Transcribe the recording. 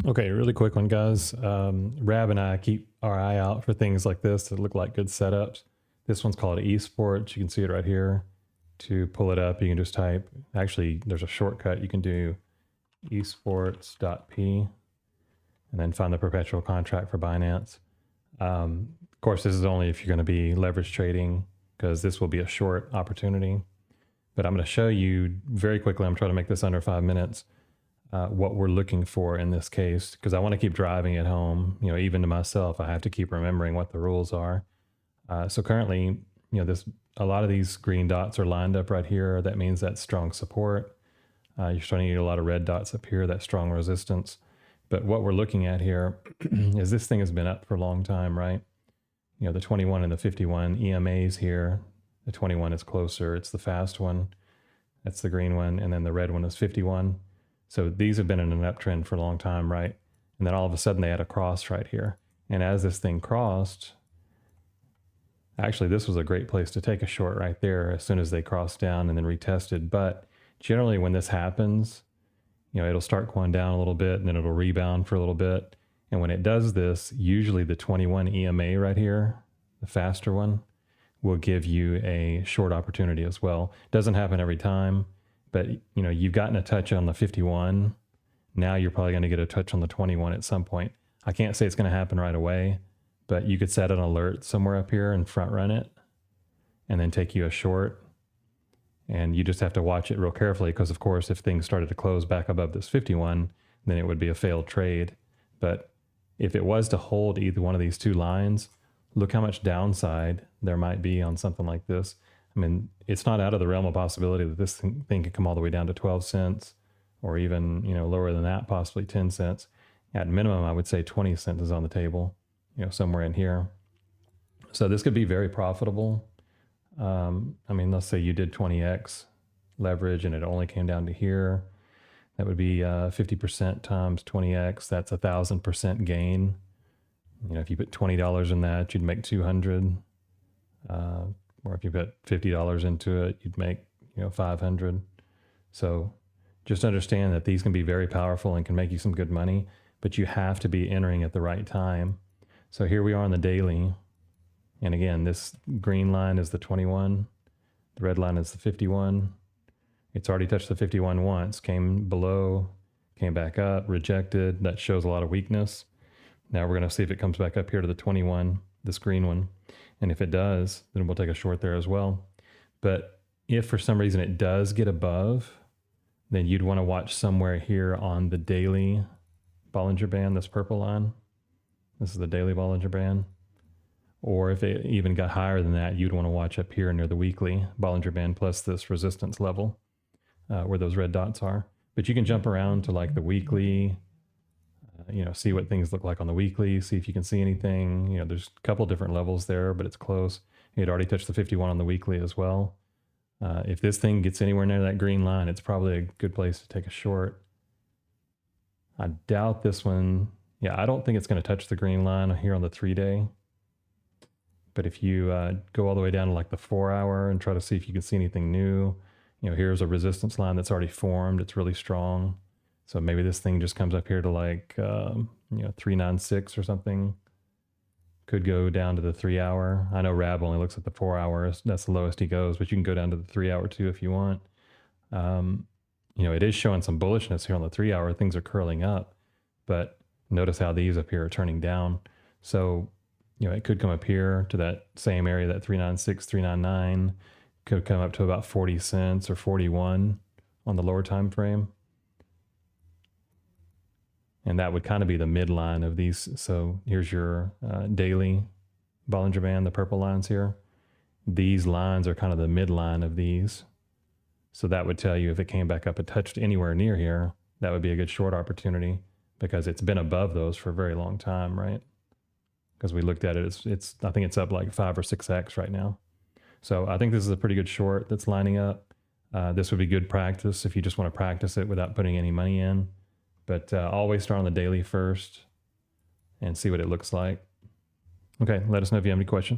Okay, really quick one, guys. Rab and I keep our eye out for things like this that look like good setups. This one's called ESPORTS. You can see it right here. To pull it up, you can just type, actually, there's a shortcut. You can do esports.p and then find the perpetual contract for Binance. Of course, this is only if you're going to be leverage trading, because this will be a short opportunity. But I'm going to show you very quickly. I'm trying to make this under 5 minutes. What we're looking for in this case, because I want to keep driving it home. You know, even to myself, I have to keep remembering what the rules are. So currently, you know, a lot of these green dots are lined up right here. That means that's strong support. You're starting to get a lot of red dots up here. That's strong resistance. But what we're looking at here is this thing has been up for a long time, right? You know, the 21 and the 51 EMAs here. The 21 is closer. It's the fast one. That's the green one. And then the red one is 51. So these have been in an uptrend for a long time, right? And then all of a sudden they had a cross right here. And as this thing crossed, actually this was a great place to take a short right there as soon as they crossed down and then retested. But generally when this happens, you know, it'll start going down a little bit and then it'll rebound for a little bit. And when it does this, usually the 21 EMA right here, the faster one, will give you a short opportunity as well. Doesn't happen every time. But, you know, you've gotten a touch on the 51. Now you're probably going to get a touch on the 21 at some point. I can't say it's going to happen right away, but you could set an alert somewhere up here and front run it and then take you a short. And you just have to watch it real carefully because, of course, if things started to close back above this 51, then it would be a failed trade. But if it was to hold either one of these two lines, look how much downside there might be on something like this. I mean, it's not out of the realm of possibility that this thing could come all the way down to 12 cents or even, you know, lower than that, possibly 10 cents. At minimum, I would say 20 cents is on the table, you know, somewhere in here. So this could be very profitable. I mean, let's say you did 20x leverage and it only came down to here. That would be 50% times 20x. That's 1,000% gain. You know, if you put $20 in that, you'd make 200. Or if you put $50 into it, you'd make, you know, 500. So just understand that these can be very powerful and can make you some good money, but you have to be entering at the right time. So here we are on the daily. And again, this green line is the 21. The red line is the 51. It's already touched the 51 once, came below, came back up, rejected. That shows a lot of weakness. Now we're going to see if it comes back up here to the 21, this green one. And if it does, then we'll take a short there as well. But if for some reason it does get above, then you'd want to watch somewhere here on the daily Bollinger Band, this purple line. This is the daily Bollinger Band. Or if it even got higher than that, you'd want to watch up here near the weekly Bollinger Band plus this resistance level where those red dots are. But you can jump around to like the weekly, you know, see what things look like on the weekly, see if you can see anything. You know, there's a couple different levels there, but it's close. It already touched the 51 on the weekly as well. If this thing gets anywhere near that green line, it's probably a good place to take a short. I doubt this one. Yeah, I don't think it's going to touch the green line here on the 3-day. But if you go all the way down to like the 4-hour and try to see if you can see anything new, you know, here's a resistance line that's already formed. It's really strong. So maybe this thing just comes up here to like, you know, 396 or something. Could go down to the 3-hour. I know Rab only looks at the 4 hours. That's the lowest he goes, but you can go down to the 3-hour too if you want. You know, it is showing some bullishness here on the 3-hour. Things are curling up, but notice how these up here are turning down. So, you know, it could come up here to that same area, that 396, 399. Could come up to about 40 cents or 41 on the lower time frame. And that would kind of be the midline of these. So here's your daily Bollinger Band, the purple lines here. These lines are kind of the midline of these. So that would tell you if it came back up and touched anywhere near here, that would be a good short opportunity because it's been above those for a very long time, right? Because we looked at it, I think it's up like 5 or 6x right now. So I think this is a pretty good short that's lining up. This would be good practice if you just want to practice it without putting any money in. But always start on the daily first and see what it looks like. Okay, let us know if you have any questions.